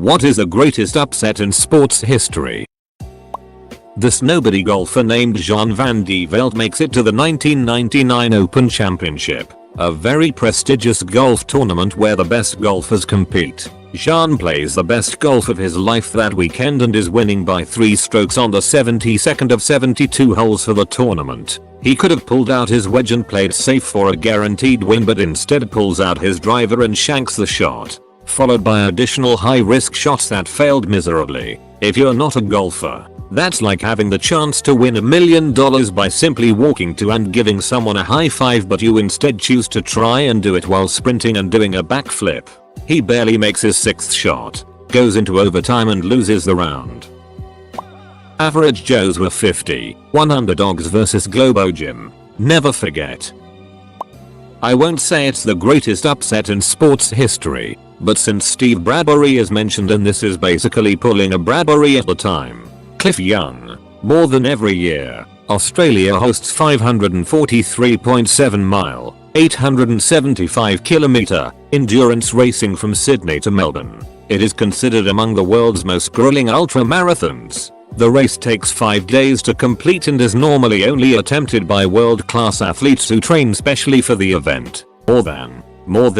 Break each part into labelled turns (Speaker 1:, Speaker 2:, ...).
Speaker 1: What is the greatest upset in sports history? This nobody golfer named Jean Van de Velde makes it to the 1999 Open Championship, a very prestigious golf tournament where the best golfers compete. Jean plays the best golf of his life that weekend and is winning by 3 strokes on the 72nd of 72 holes for the tournament. He could have pulled out his wedge and played safe for a guaranteed win, but instead pulls out his driver and shanks the shot, followed by additional high-risk shots that failed miserably. If you're not a golfer, that's like having the chance to win $1 million by simply walking to and giving someone a high five, but you instead choose to try and do it while sprinting and doing a backflip. He barely makes his 6th shot, goes into overtime and loses the round. Average Joes were 50-1 underdogs versus Globo Gym. Never forget. I won't say it's the greatest upset in sports history, but since Steve Bradbury is mentioned and this is basically pulling a Bradbury at the time. Cliff Young. More than every year, Australia hosts 543.7 mile, 875 kilometer endurance racing from Sydney to Melbourne. It is considered among the world's most grueling ultra marathons. The race takes 5 days to complete and is normally only attempted by world-class athletes who train specially for the event. More than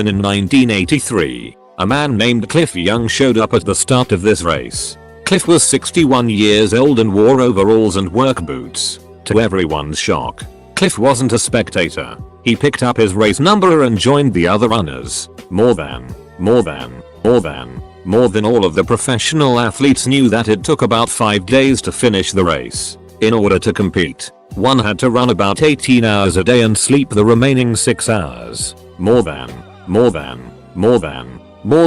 Speaker 1: in 1983, a man named Cliff Young showed up at the start of this race. Cliff was 61 years old and wore overalls and work boots. To everyone's shock, Cliff wasn't a spectator. He picked up his race number and joined the other runners. More than all of the professional athletes knew that it took about 5 days to finish the race. In order to compete, one had to run about 18 hours a day and sleep the remaining 6 hours. More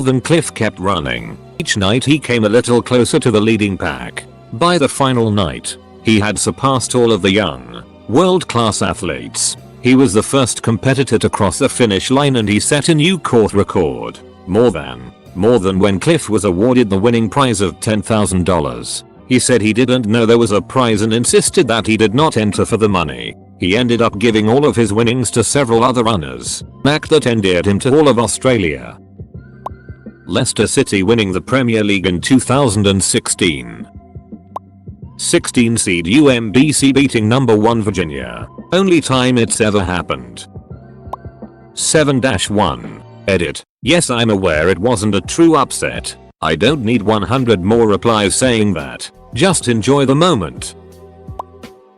Speaker 1: than Cliff kept running. Each night he came a little closer to the leading pack. By the final night, he had surpassed all of the young, world-class athletes. He was the first competitor to cross the finish line and he set a new court record. More than when Cliff was awarded the winning prize of $10,000. He said he didn't know there was a prize and insisted that he did not enter for the money. He ended up giving all of his winnings to several other runners. Act that endeared him to all of Australia. Leicester City winning the Premier League in 2016. 16 seed UMBC beating number 1 Virginia. Only time it's ever happened. 7-1. Edit. Yes, I'm aware it wasn't a true upset. I don't need 100 more replies saying that. Just enjoy the moment.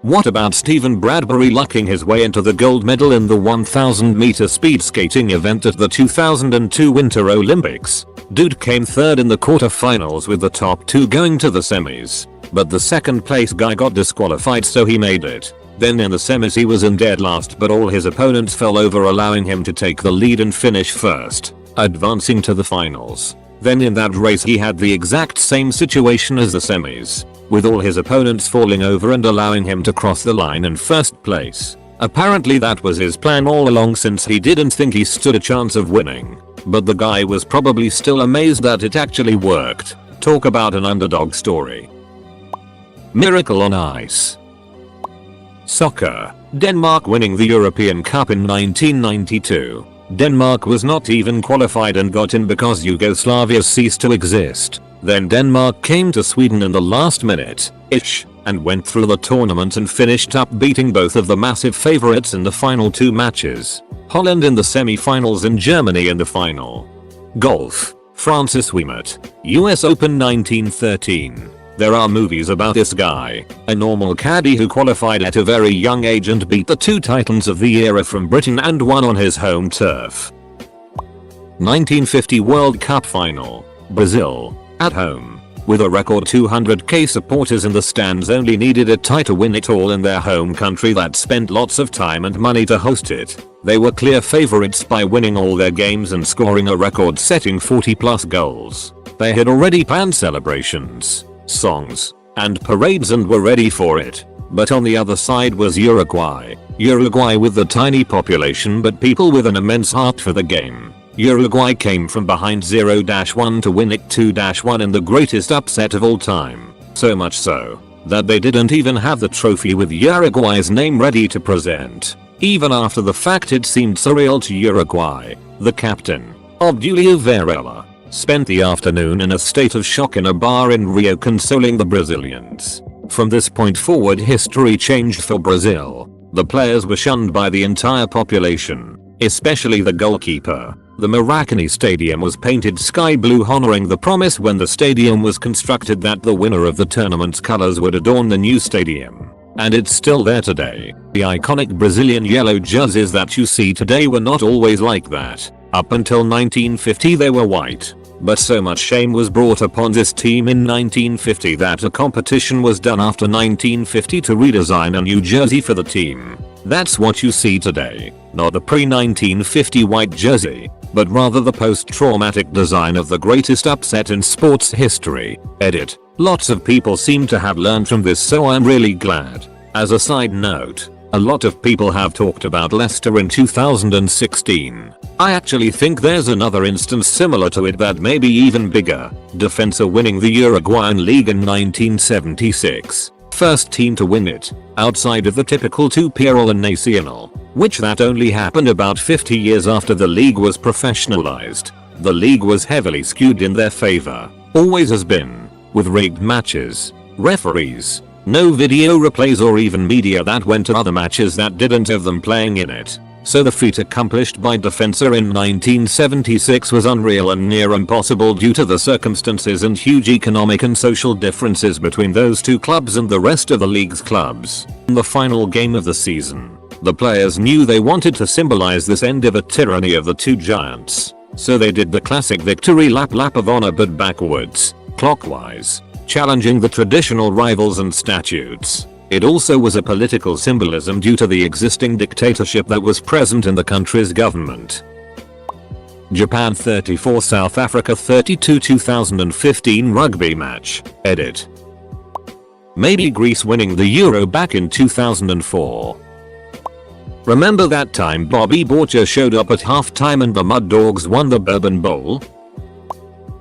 Speaker 1: What about Stephen Bradbury lucking his way into the gold medal in the 1000 meter speed skating event at the 2002 Winter Olympics? Dude came 3rd in the quarterfinals with the top 2 going to the semis. But the 2nd place guy got disqualified, so he made it. Then in the semis he was in dead last, but all his opponents fell over, allowing him to take the lead and finish first, advancing to the finals. Then in that race he had the exact same situation as the semis, with all his opponents falling over and allowing him to cross the line in first place. Apparently that was his plan all along, since he didn't think he stood a chance of winning. But the guy was probably still amazed that it actually worked. Talk about an underdog story. Miracle on ice. Soccer. Denmark winning the European Cup in 1992. Denmark was not even qualified and got in because Yugoslavia ceased to exist. Then Denmark came to Sweden in the last minute-ish and went through the tournament and finished up beating both of the massive favorites in the final 2 matches. Holland in the semi-finals and Germany in the final. Golf. Francis Ouimet. US Open 1913. There are movies about this guy, a normal caddie who qualified at a very young age and beat the 2 titans of the era from Britain and won on his home turf. 1950 World Cup Final. Brazil. At home. With a record 200k supporters in the stands, only needed a tie to win it all in their home country that spent lots of time and money to host it. They were clear favorites by winning all their games and scoring a record-setting 40+ goals. They had already planned celebrations, songs, and parades and were ready for it. But on the other side was Uruguay. Uruguay with a tiny population but people with an immense heart for the game. Uruguay came from behind 0-1 to win it 2-1 in the greatest upset of all time. So much so that they didn't even have the trophy with Uruguay's name ready to present. Even after the fact, it seemed surreal to Uruguay, the captain, Obdulio Varela, spent the afternoon in a state of shock in a bar in Rio consoling the Brazilians. From this point forward, history changed for Brazil. The players were shunned by the entire population, especially the goalkeeper. The Maracanã Stadium was painted sky blue, honoring the promise when the stadium was constructed that the winner of the tournament's colors would adorn the new stadium. And it's still there today. The iconic Brazilian yellow jerseys that you see today were not always like that. Up until 1950 they were white. But so much shame was brought upon this team in 1950 that a competition was done after 1950 to redesign a new jersey for the team. That's what you see today. Not the pre-1950 white jersey, but rather the post-traumatic design of the greatest upset in sports history. Edit. Lots of people seem to have learned from this, so I'm really glad. As a side note, a lot of people have talked about Leicester in 2016. I actually think there's another instance similar to it that may be even bigger. Defensa winning the Uruguayan League in 1976. First team to win it, outside of the typical Tupiral and Nacional, which that only happened about 50 years after the league was professionalized. The league was heavily skewed in their favor, always has been, with rigged matches, referees, no video replays or even media that went to other matches that didn't have them playing in it. So the feat accomplished by Defensa in 1976 was unreal and near impossible due to the circumstances and huge economic and social differences between those two clubs and the rest of the league's clubs. In the final game of the season, the players knew they wanted to symbolize this end of a tyranny of the two giants. So they did the classic victory lap of honor, but backwards, clockwise, challenging the traditional rivals and statutes. It also was a political symbolism due to the existing dictatorship that was present in the country's government. Japan 34 South Africa 32 2015 rugby match. Edit. Maybe Greece winning the Euro back in 2004. Remember that time Bobby Borcher showed up at halftime and the Mud Dogs won the Bourbon Bowl?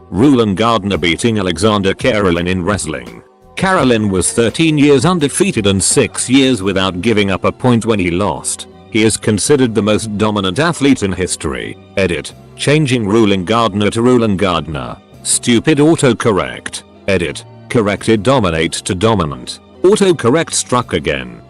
Speaker 1: Rulon Gardner beating Alexander Karelin in wrestling. Karelin was 13 years undefeated and 6 years without giving up a point when he lost. He is considered the most dominant athlete in history. Edit. Changing Rulon Gardner to Rulon Gardner. Stupid autocorrect. Edit. Corrected dominate to dominant. Autocorrect struck again.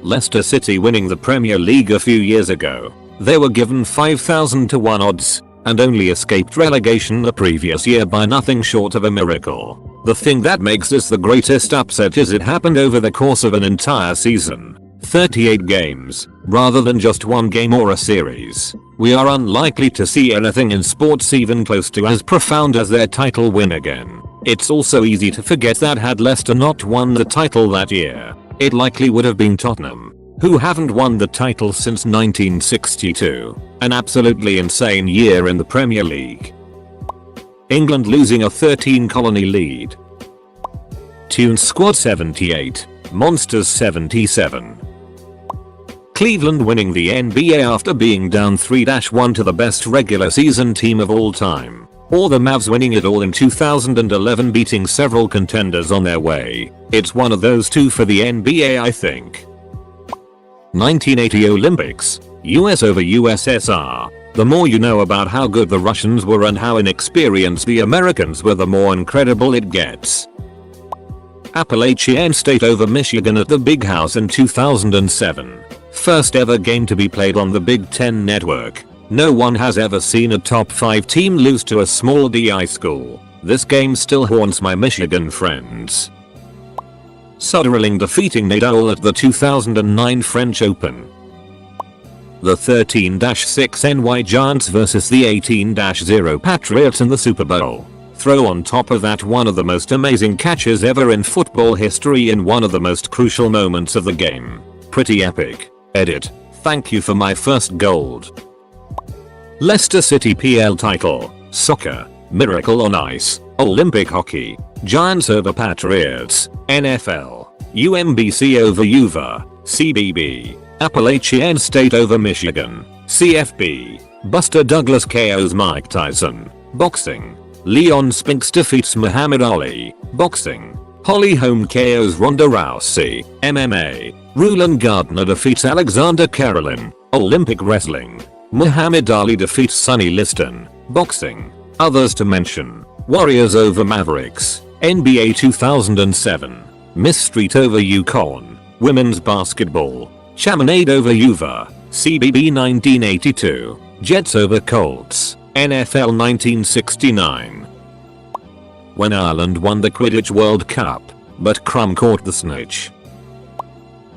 Speaker 1: Leicester City winning the Premier League a few years ago. They were given 5,000 to 1 odds, and only escaped relegation the previous year by nothing short of a miracle. The thing that makes this the greatest upset is it happened over the course of an entire season. 38 games, rather than just one game or a series. We are unlikely to see anything in sports even close to as profound as their title win again. It's also easy to forget that had Leicester not won the title that year, it likely would have been Tottenham, who haven't won the title since 1962. An absolutely insane year in the Premier League. England losing a 13 colony lead. Tunes Squad 78, Monsters 77. Cleveland winning the NBA after being down 3-1 to the best regular season team of all time. Or the Mavs winning it all in 2011, beating several contenders on their way. It's one of those two for the NBA, I think. 1980 Olympics, US over USSR. The more you know about how good the Russians were and how inexperienced the Americans were, the more incredible it gets. Appalachian State over Michigan at the Big House in 2007. First ever game to be played on the Big Ten Network. No one has ever seen a top 5 team lose to a small DI school. This game still haunts my Michigan friends. Soderling defeating Nadal at the 2009 French Open. The 13-6 NY Giants vs the 18-0 Patriots in the Super Bowl. Throw on top of that one of the most amazing catches ever in football history in one of the most crucial moments of the game. Pretty epic. Edit. Thank you for my first gold. Leicester City PL title. Soccer. Miracle on ice. Olympic hockey. Giants over Patriots. NFL. UMBC over Uva. CBB. Appalachian State over Michigan. CFB. Buster Douglas KOs Mike Tyson. Boxing. Leon Spinks defeats Muhammad Ali. Boxing. Holly Holm KOs Ronda Rousey. MMA. Rulon Gardner defeats Alexander Karelin. Olympic wrestling. Muhammad Ali defeats Sonny Liston. Boxing. Others to mention: Warriors over Mavericks, NBA 2007, Miss Street over UConn, Women's Basketball, Chaminade over Uva, CBB 1982, Jets over Colts, NFL 1969. When Ireland won the Quidditch World Cup, but Crumb caught the snitch.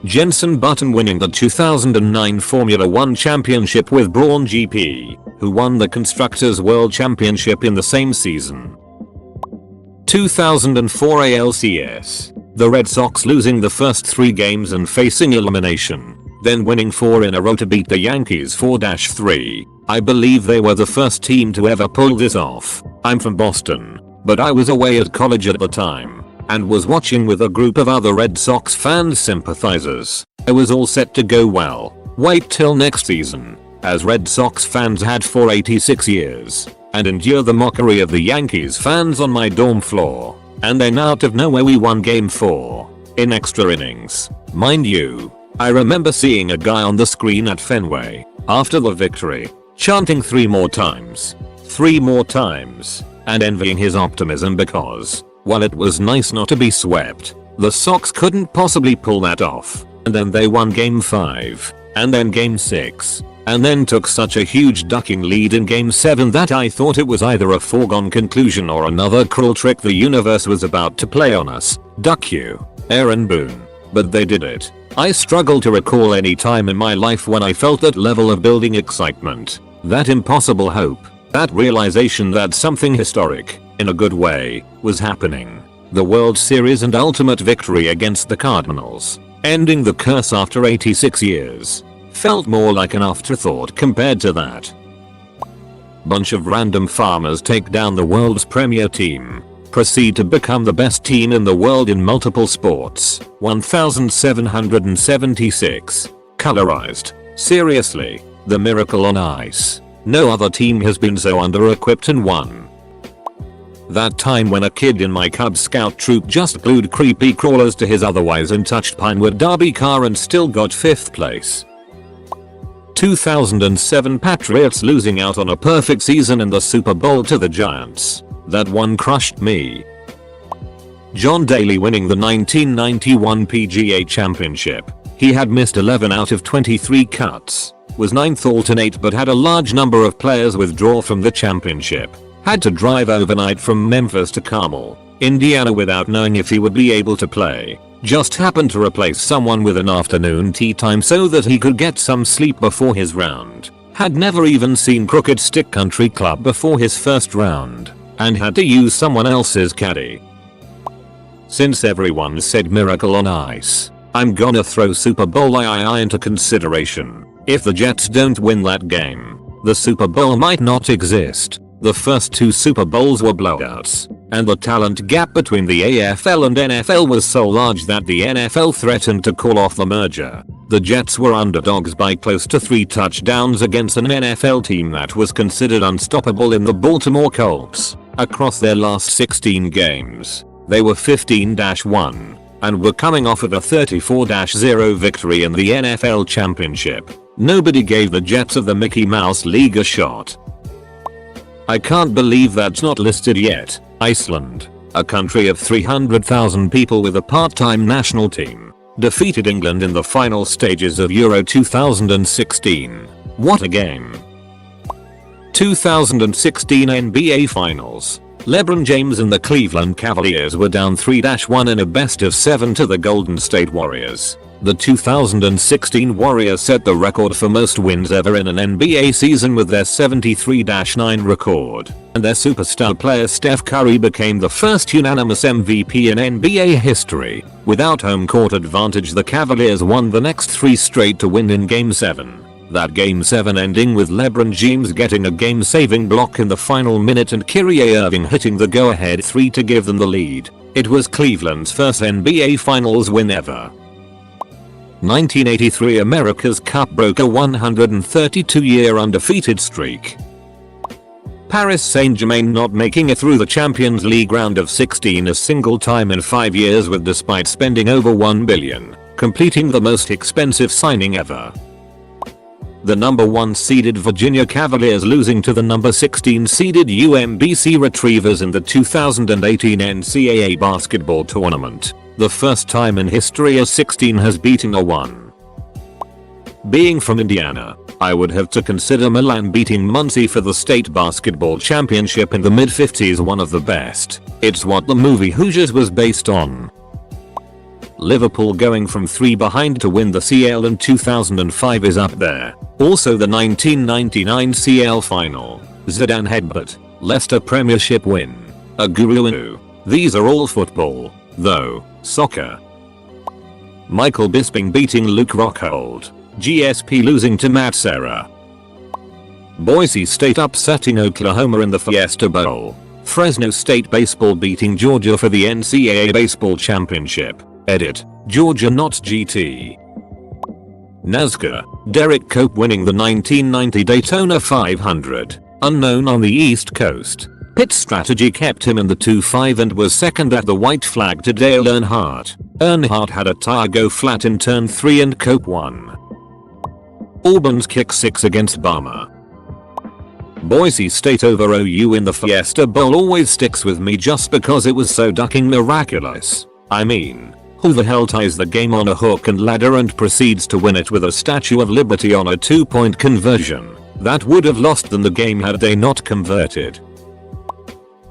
Speaker 1: Jenson Button winning the 2009 Formula 1 Championship with Brawn GP, who won the Constructors' World Championship in the same season. 2004 ALCS, the Red Sox losing the first 3 games and facing elimination, then winning 4 in a row to beat the Yankees 4-3. I believe they were the first team to ever pull this off. I'm from Boston, but I was away at college at the time, and was watching with a group of other Red Sox fans sympathizers. It was all set to go well. Wait till next season, as Red Sox fans had for 86 years, and endure the mockery of the Yankees fans on my dorm floor. And then out of nowhere we won game 4, in extra innings. Mind you, I remember seeing a guy on the screen at Fenway, after the victory, chanting 3 more times, 3 more times, and envying his optimism because, while it was nice not to be swept, the Sox couldn't possibly pull that off. And then they won game 5, and then game 6, and then took such a huge ducking lead in game 7 that I thought it was either a foregone conclusion or another cruel trick the universe was about to play on us. Duck you, Aaron Boone. But they did it. I struggle to recall any time in my life when I felt that level of building excitement, that impossible hope, that realization that something historic, in a good way, was happening. The World Series and ultimate victory against the Cardinals, ending the curse after 86 years, felt more like an afterthought compared to that. Bunch of random farmers take down the world's premier team, proceed to become the best team in the world in multiple sports. 1776. Colorized. Seriously, the miracle on ice. No other team has been so under-equipped and won. That time when a kid in my Cub Scout troop just glued creepy crawlers to his otherwise untouched Pinewood Derby car and still got 5th place. 2007 Patriots losing out on a perfect season in the Super Bowl to the Giants. That one crushed me. John Daly winning the 1991 PGA Championship. He had missed 11 out of 23 cuts, was 9th alternate but had a large number of players withdraw from the championship. Had to drive overnight from Memphis to Carmel, Indiana without knowing if he would be able to play. Just happened to replace someone with an afternoon tea time so that he could get some sleep before his round. Had never even seen Crooked Stick Country Club before his first round, and had to use someone else's caddy. Since everyone said miracle on ice, I'm gonna throw Super Bowl III into consideration. If the Jets don't win that game, the Super Bowl might not exist. The first 2 Super Bowls were blowouts, and the talent gap between the AFL and NFL was so large that the NFL threatened to call off the merger. The Jets were underdogs by close to 3 touchdowns against an NFL team that was considered unstoppable in the Baltimore Colts. Across their last 16 games, they were 15-1, and were coming off of a 34-0 victory in the NFL Championship. Nobody gave the Jets of the Mickey Mouse League a shot. I can't believe that's not listed yet. Iceland, a country of 300,000 people with a part-time national team, defeated England in the final stages of Euro 2016. What a game. 2016 NBA Finals. LeBron James and the Cleveland Cavaliers were down 3-1 in a best-of-7 to the Golden State Warriors. The 2016 Warriors set the record for most wins ever in an NBA season with their 73-9 record, and their superstar player Steph Curry became the first unanimous MVP in NBA history. Without home court advantage, the Cavaliers won the next 3 straight to win in Game 7. That Game 7 ending with LeBron James getting a game-saving block in the final minute and Kyrie Irving hitting the go-ahead 3 to give them the lead. It was Cleveland's first NBA Finals win ever. 1983 America's Cup broke a 132-year undefeated streak. Paris Saint-Germain not making it through the Champions League round of 16 a single time in 5 years, with despite spending over $1 billion, completing the most expensive signing ever. The number 1 seeded Virginia Cavaliers losing to the number 16 seeded UMBC Retrievers in the 2018 NCAA basketball tournament. The first time in history a 16 has beaten a 1. Being from Indiana, I would have to consider Milan beating Muncie for the state basketball championship in the mid-50s one of the best. It's what the movie Hoosiers was based on. Liverpool going from 3 behind to win the CL in 2005 is up there. Also the 1999 CL final, Zidane headbutt, Leicester Premiership win, Aguero. These are all football, though, soccer. Michael Bisping beating Luke Rockhold, GSP losing to Matt Serra. Boise State upsetting Oklahoma in the Fiesta Bowl. Fresno State baseball beating Georgia for the NCAA baseball championship. Edit, Georgia not GT. NASCAR, Derek Cope winning the 1990 Daytona 500, unknown on the East Coast. Pit strategy kept him in the 2.5 and was second at the white flag to Dale Earnhardt. Earnhardt had a tire go flat in turn 3 and Cope won. Auburn's kick 6 against Bama. Boise State over OU in the Fiesta Bowl always sticks with me just because it was so ducking miraculous. I mean, who the hell ties the game on a hook and ladder and proceeds to win it with a Statue of Liberty on a 2-point conversion? That would have lost them the game had they not converted.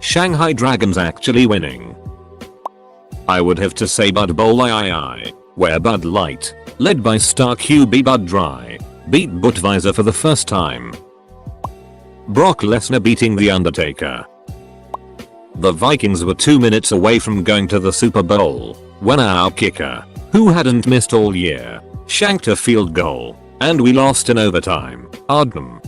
Speaker 1: Shanghai Dragons actually winning. I would have to say Bud Bowl III, where Bud Light, led by star QB Bud Dry, beat Budweiser for the first time. Brock Lesnar beating The Undertaker. The Vikings were 2 minutes away from going to the Super Bowl when our kicker, who hadn't missed all year, shanked a field goal, and we lost in overtime. Ardham.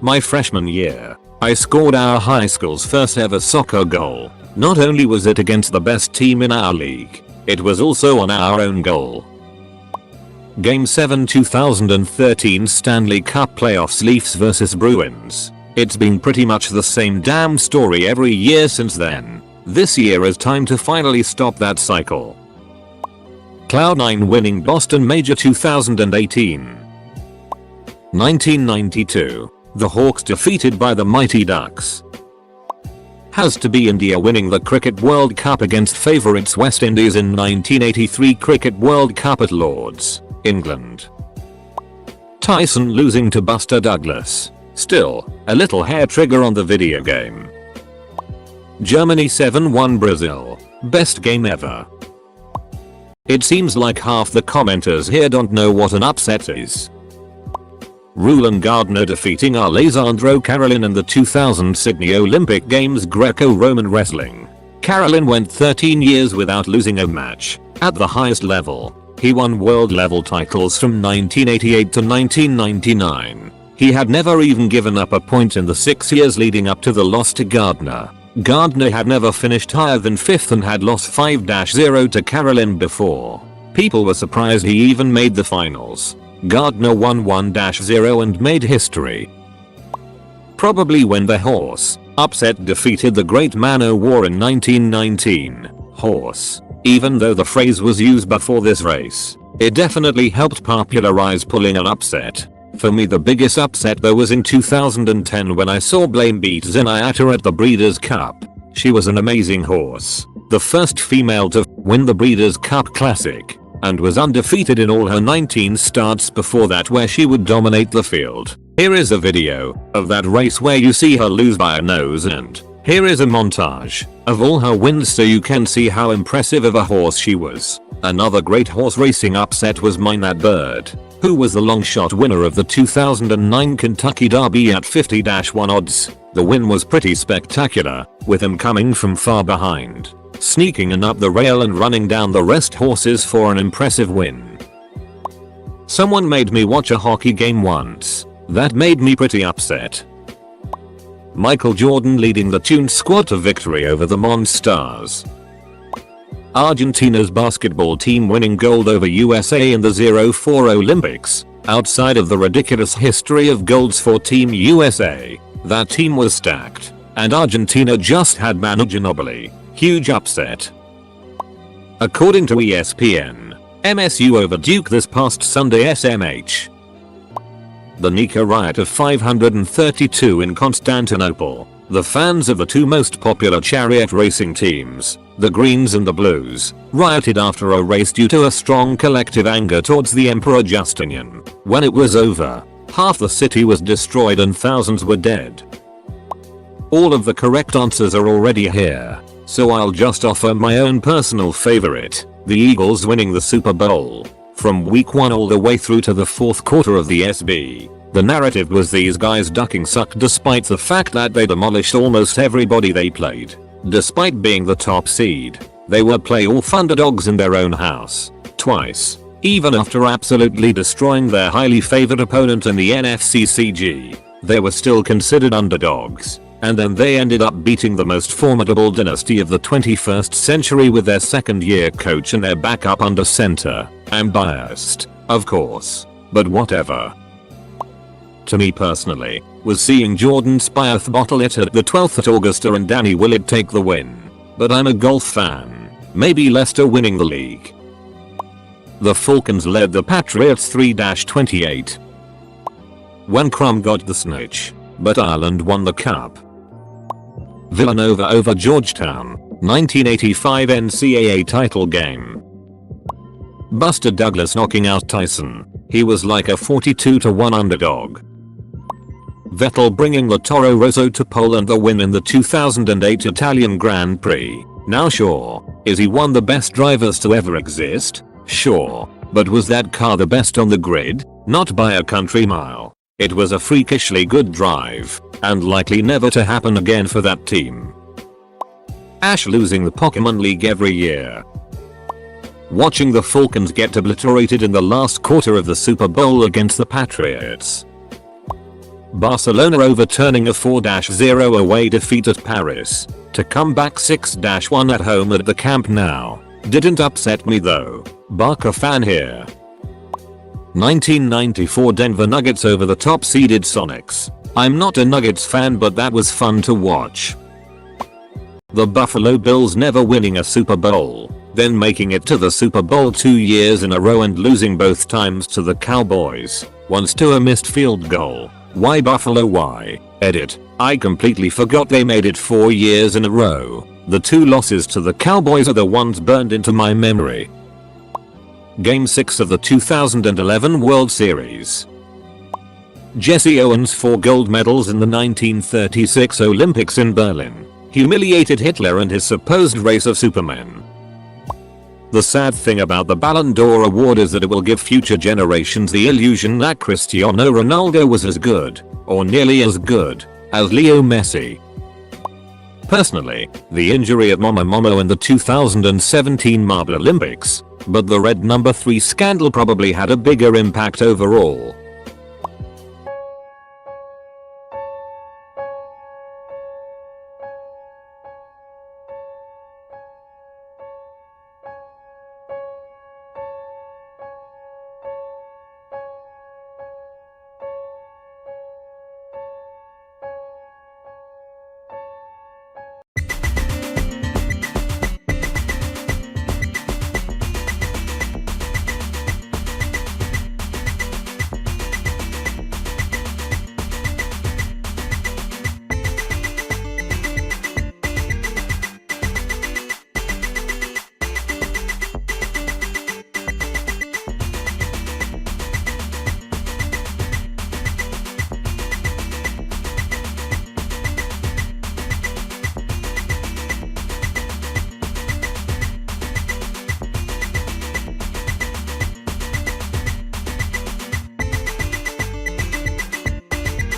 Speaker 1: My freshman year, I scored our high school's first ever soccer goal. Not only was it against the best team in our league, it was also on our own goal. Game 7 2013 Stanley Cup Playoffs Leafs vs Bruins. It's been pretty much the same damn story every year since then. This year is time to finally stop that cycle. Cloud9 winning Boston Major 2018. 1992. The Hawks defeated by the Mighty Ducks. Has to be India winning the Cricket World Cup against favourites West Indies in 1983 Cricket World Cup at Lord's, England. Tyson losing to Buster Douglas. Still, a little hair trigger on the video game. Germany 7-1 Brazil. Best game ever. It seems like half the commenters here don't know what an upset is. Rulon Gardner defeating Alessandro Carolin in the 2000 Sydney Olympic Games Greco-Roman Wrestling. Carolin went 13 years without losing a match. At the highest level, he won world level titles from 1988 to 1999. He had never even given up a point in the 6 years leading up to the loss to Gardner. Gardner had never finished higher than 5th and had lost 5-0 to Carolin before. People were surprised he even made the finals. Gardner won 1-0 and made history. Probably when the Horse upset defeated the Great Man-O-War in 1919. Horse. Even though the phrase was used before this race, it definitely helped popularize pulling an upset. For me the biggest upset though was in 2010 when I saw Blame beat Zenyatta at the Breeders' Cup. She was an amazing horse, the first female to win the Breeders' Cup Classic, and was undefeated in all her 19 starts before that where she would dominate the field. Here is a video of that race where you see her lose by a nose, and here is a montage of all her wins so you can see how impressive of a horse she was. Another great horse racing upset was Mine That Bird, who was the long shot winner of the 2009 Kentucky Derby at 50-1 odds. The win was pretty spectacular, with him coming from far behind, sneaking in up the rail and running down the rest horses for an impressive win. Someone made me watch a hockey game once. That made me pretty upset. Michael Jordan leading the Tune squad to victory over the Monstars. Argentina's basketball team winning gold over USA in the 04 Olympics. Outside of the ridiculous history of golds for Team USA, that team was stacked, and Argentina just had Manu Ginobili. Huge upset. According to ESPN, MSU over Duke this past Sunday. SMH. The Nika riot of 532 in Constantinople. The fans of the two most popular chariot racing teams, the Greens and the Blues, rioted after a race due to a strong collective anger towards the Emperor Justinian. When it was over, half the city was destroyed and thousands were dead. All of the correct answers are already here, so I'll just offer my own personal favorite, the Eagles winning the Super Bowl. From week 1 all the way through to the fourth quarter of the SB, the narrative was these guys ducking sucked despite the fact that they demolished almost everybody they played. Despite being the top seed, they were playoff underdogs in their own house, twice, even after absolutely destroying their highly favored opponent in the NFC CG. They were still considered underdogs. And then they ended up beating the most formidable dynasty of the 21st century with their second-year coach and their backup under center. I'm biased, of course, but whatever. To me personally, was seeing Jordan Spieth bottle it at the 12th at Augusta and Danny Willett take the win. But I'm a golf fan. Maybe Leicester winning the league. The Falcons led the Patriots 3-28. When Crum got the snitch, but Ireland won the cup. Villanova over Georgetown, 1985 NCAA title game. Buster Douglas knocking out Tyson. He was like a 42-1 underdog. Vettel bringing the Toro Rosso to pole and the win in the 2008 Italian Grand Prix. Now sure, is he one of the best drivers to ever exist? Sure, but was that car the best on the grid? Not by a country mile. It was a freakishly good drive, and likely never to happen again for that team. Ash losing the Pokemon League every year. Watching the Falcons get obliterated in the last quarter of the Super Bowl against the Patriots. Barcelona overturning a 4-0 away defeat at Paris, to come back 6-1 at home at the Camp Nou. Didn't upset me though. Barca fan here. 1994 Denver Nuggets over the top-seeded Sonics. I'm not a Nuggets fan, but that was fun to watch. The Buffalo Bills never winning a Super Bowl, then making it to the Super Bowl 2 years in a row and losing both times to the Cowboys, once to a missed field goal. Why Buffalo? Why? Edit. I completely forgot they made it 4 years in a row. The 2 losses to the Cowboys are the ones burned into my memory. Game 6 of the 2011 World Series. Jesse Owens 4 gold medals in the 1936 Olympics in Berlin. Humiliated Hitler and his supposed race of supermen. The sad thing about the Ballon d'Or award is that it will give future generations the illusion that Cristiano Ronaldo was as good, or nearly as good, as Leo Messi. Personally, the injury at Momo in the 2017 Marble Olympics, but the red number 3 scandal probably had a bigger impact overall.